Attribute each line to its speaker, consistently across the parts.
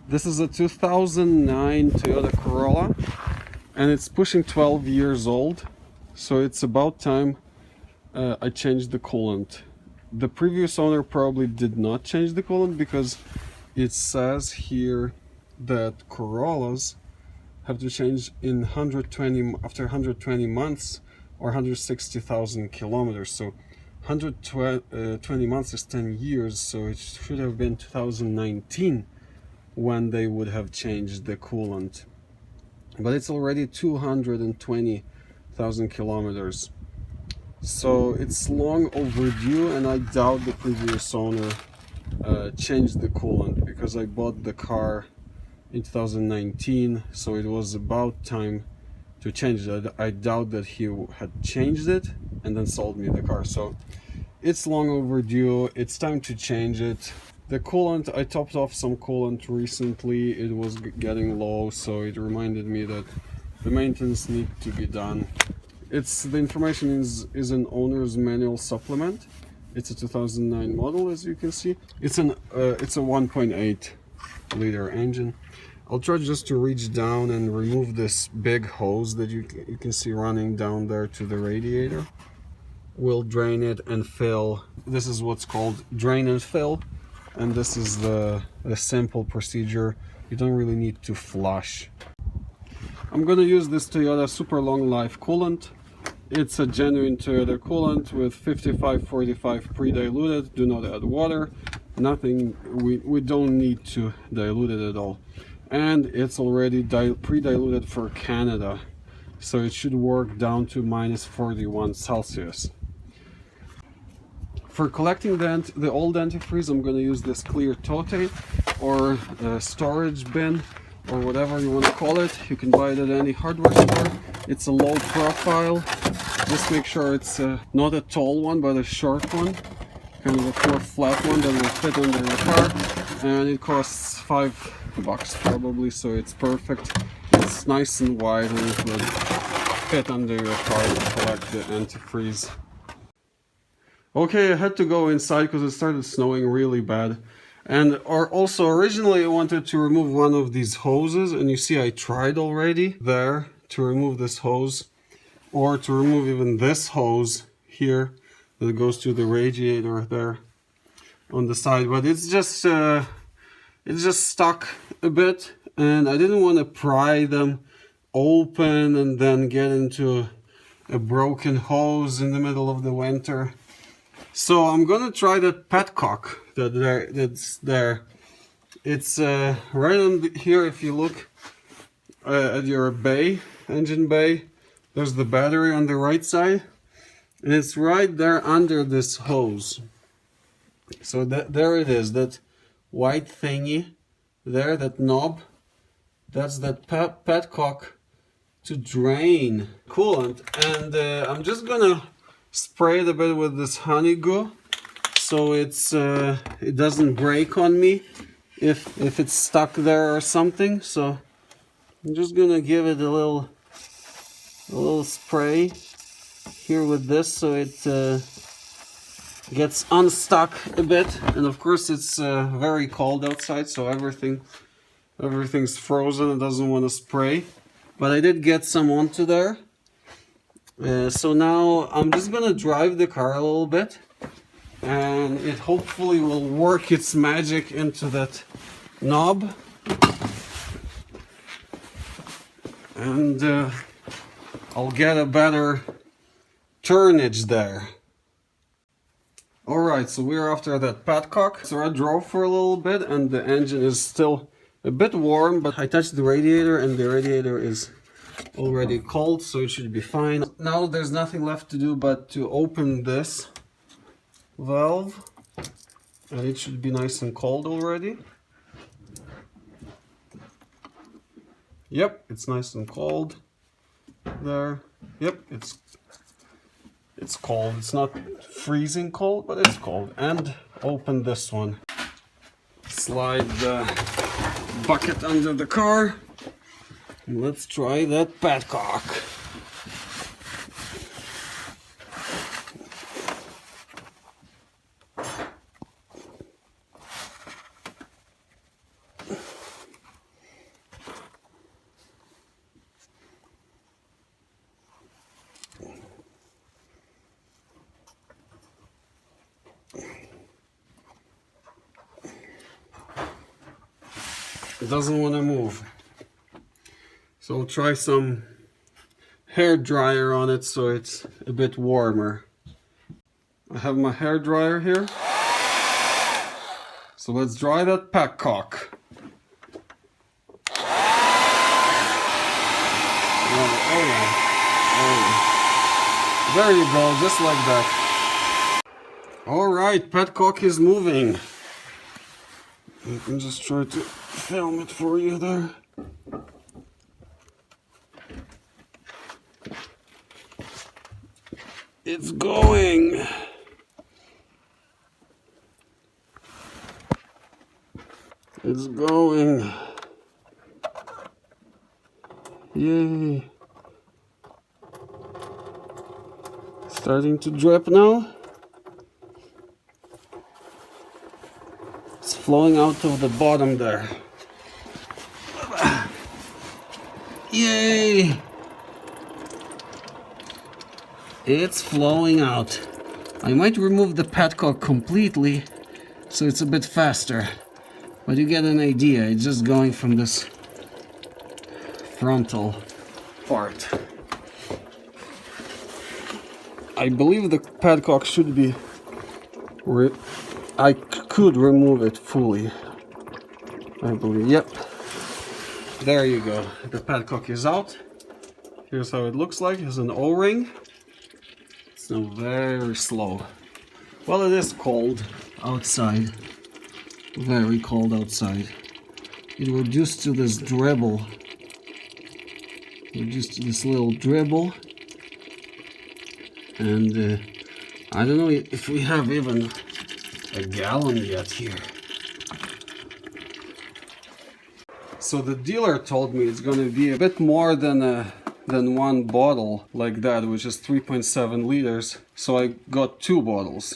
Speaker 1: This is a 2009 Toyota Corolla, and it's pushing 12 years old, so it's about time I changed the coolant. The previous owner probably did not change the coolant because it says here that Corollas have to change in after 120 months or 160,000 kilometers. So 120 months is 10 years, so it should have been 2019 when they would have changed the coolant. But it's already 220,000 kilometers. So it's long overdue, and I doubt the previous owner changed the coolant because I bought the car in 2019, so it was about time to change it. I doubt that he had changed it and then sold me the car. So it's long overdue. It's time to change it. The coolant, I topped off some coolant recently. It was getting low, so it reminded me that the maintenance needs to be done. The information is an owner's manual supplement. It's a 2009 model, as you can see. It's a 1.8 liter engine. I'll try just to reach down and remove this big hose that you can see running down there to the radiator. We'll drain it and fill. This is what's called drain and fill, and this is the simple procedure. You don't really need to flush. I'm gonna use this Toyota super long life coolant. It's a genuine Toyota coolant with 55-45 pre-diluted. Do not add water, nothing. We don't need to dilute it at all, and it's already pre-diluted for Canada, so it should work down to -41 Celsius. For collecting the old antifreeze, I'm going to use this clear tote or storage bin or whatever you want to call it. You can buy it at any hardware store. It's a low profile. Just make sure it's not a tall one but a short one, kind of a more flat one that will fit under your car, and it costs $5 probably, so it's perfect. It's nice and wide and it will fit under your car to collect the antifreeze. Okay, I had to go inside because it started snowing really bad. And also originally I wanted to remove one of these hoses, and you see I tried already there to remove this hose, or to remove even this hose here that goes to the radiator there on the side, but it's just stuck a bit, and I didn't want to pry them open and then get into a broken hose in the middle of the winter. So I'm gonna try that petcock that's there. It's right on here. If you look at your engine bay, there's the battery on the right side, and it's right there under this hose. So there it is, that white thingy there, that knob, that's that petcock to drain coolant. And I'm just gonna spray it a bit with this honey goo, so it doesn't break on me if it's stuck there or something. So I'm just gonna give it a little spray here with this, so it gets unstuck a bit. And of course it's very cold outside, so everything's frozen. It doesn't want to spray, but I did get some onto there. So now I'm just gonna drive the car a little bit, and it hopefully will work its magic into that knob, and I'll get a better turnage there. Alright, so we're after that petcock. So I drove for a little bit, and the engine is still a bit warm, but I touched the radiator, and the radiator is already cold, so it should be fine. Now there's nothing left to do but to open this valve, and it should be nice and cold already. Yep, it's nice and cold there. Yep, it's cold. It's not freezing cold, but it's cold. And open this one. Slide the bucket under the car. Let's try that petcock. It doesn't want to move. So I'll try some hair dryer on it so it's a bit warmer. I have my hair dryer here. So let's dry that petcock. There you go, just like that. Alright, petcock is moving. I can just try to film it for you there. It's going. It's going. Yay. Starting to drip now. It's flowing out of the bottom there. Yay! It's flowing out. I might remove the petcock completely so it's a bit faster. But you get an idea, it's just going from this frontal part. I believe the petcock should be... I could remove it fully. I believe, yep. There you go, the petcock is out. Here's how it looks like, it's an O-ring. It's now very slow. Well, it is cold outside. Very cold outside. It reduced to this dribble. Reduced to this little dribble. And I don't know if we have even a gallon yet here. So the dealer told me it's going to be a bit more than one bottle like that, which is 3.7 liters. So I got 2 bottles.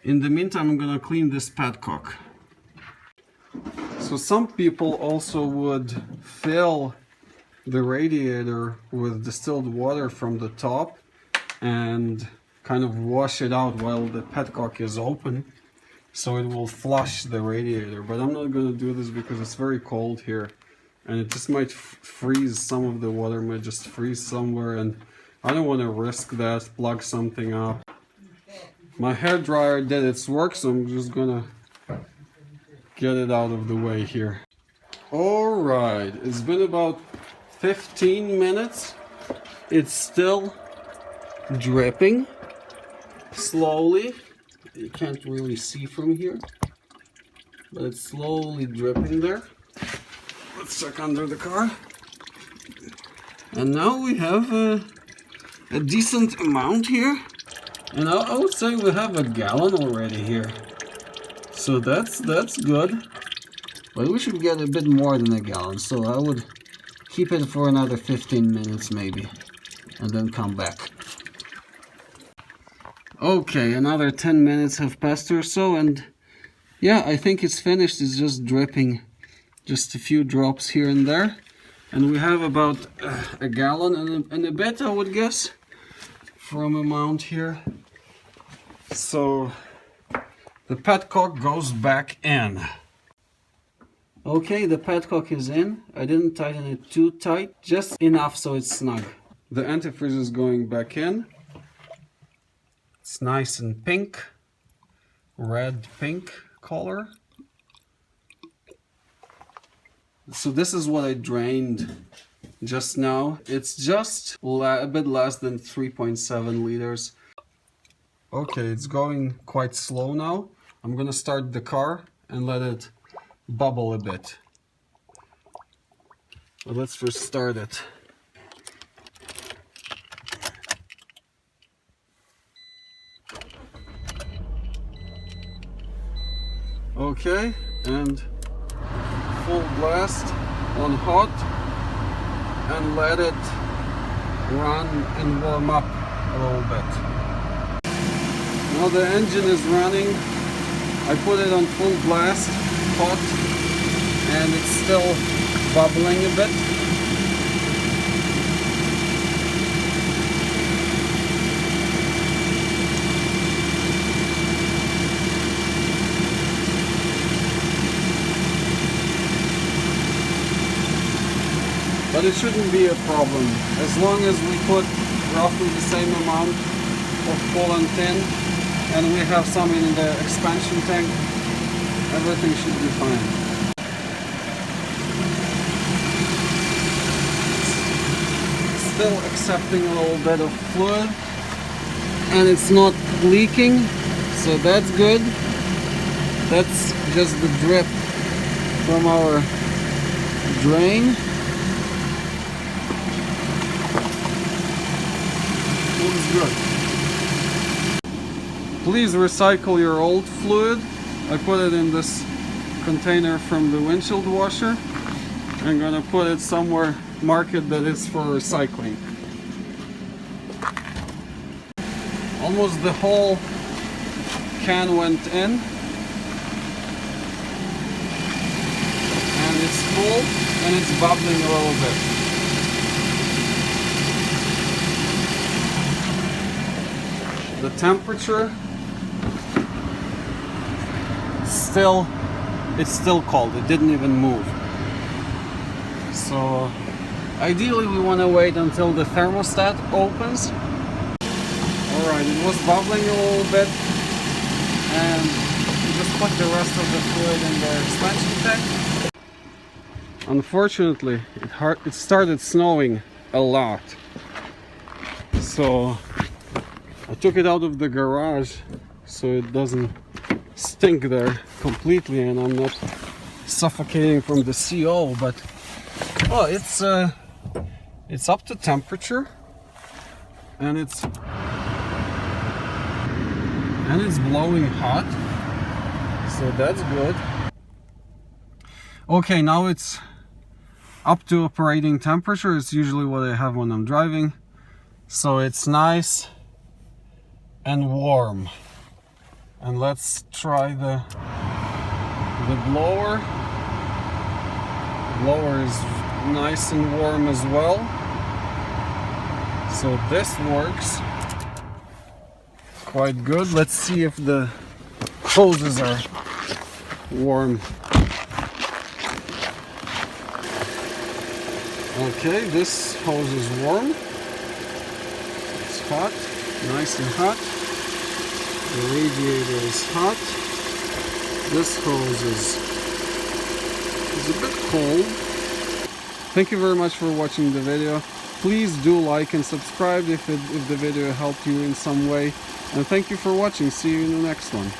Speaker 1: In the meantime, I'm gonna clean this petcock. So some people also would fill the radiator with distilled water from the top and kind of wash it out while the petcock is open, so it will flush the radiator. But I'm not gonna do this because it's very cold here, and it just might freeze. Some of the water might just freeze somewhere, and I don't want to risk that, plug something up. My hair dryer did its work, so I'm just gonna get it out of the way here. Alright, it's been about 15 minutes. It's still dripping slowly. You can't really see from here, but it's slowly dripping there. Let's check under the car. And now we have a decent amount here. And I would say we have a gallon already here. So that's good. But we should get a bit more than a gallon. So I would keep it for another 15 minutes maybe. And then come back. Okay, another 10 minutes have passed or so. And yeah, I think it's finished. It's just dripping. Just a few drops here and there. And we have about a gallon and a bit, I would guess, from amount here. So the petcock goes back in. Okay, the petcock is in. I didn't tighten it too tight, just enough so it's snug. The antifreeze is going back in. It's nice and pink, red pink color. So this is what I drained just now. It's just a bit less than 3.7 liters. Okay, it's going quite slow now. I'm gonna start the car and let it bubble a bit. But let's first start it. Okay, and full blast on hot and let it run and warm up a little bit. Now the engine is running. I put it on full blast, hot, and it's still bubbling a bit. but it shouldn't be a problem. As long as we put roughly the same amount of coolant in and we have some in the expansion tank, everything should be fine. Still accepting a little bit of fluid and it's not leaking, so that's good. That's just the drip from our drain. Looks good. Please recycle your old fluid. I put it in this container from the windshield washer. I'm gonna put it somewhere marked that is for recycling. Almost the whole can went in. And it's full and it's bubbling a little bit. The temperature it's still cold. It didn't even move. So ideally we want to wait until the thermostat opens. Alright, it was bubbling a little bit and we just put the rest of the fluid in the expansion tank. Unfortunately, it started snowing a lot. So I took it out of the garage so it doesn't stink there completely and I'm not suffocating from the CO, but well, it's up to temperature and it's blowing hot, so that's good. Okay, now it's up to operating temperature. It's usually what I have when I'm driving, so it's nice and warm. And let's try the blower. The blower is nice and warm as well, so this works quite good. Let's see if the hoses are warm. Okay, this hose is warm. It's hot, nice and hot. The radiator is hot. This hose is a bit cold. Thank you very much for watching the video. Please do like and subscribe if the video helped you in some way. And thank you for watching. See you in the next one.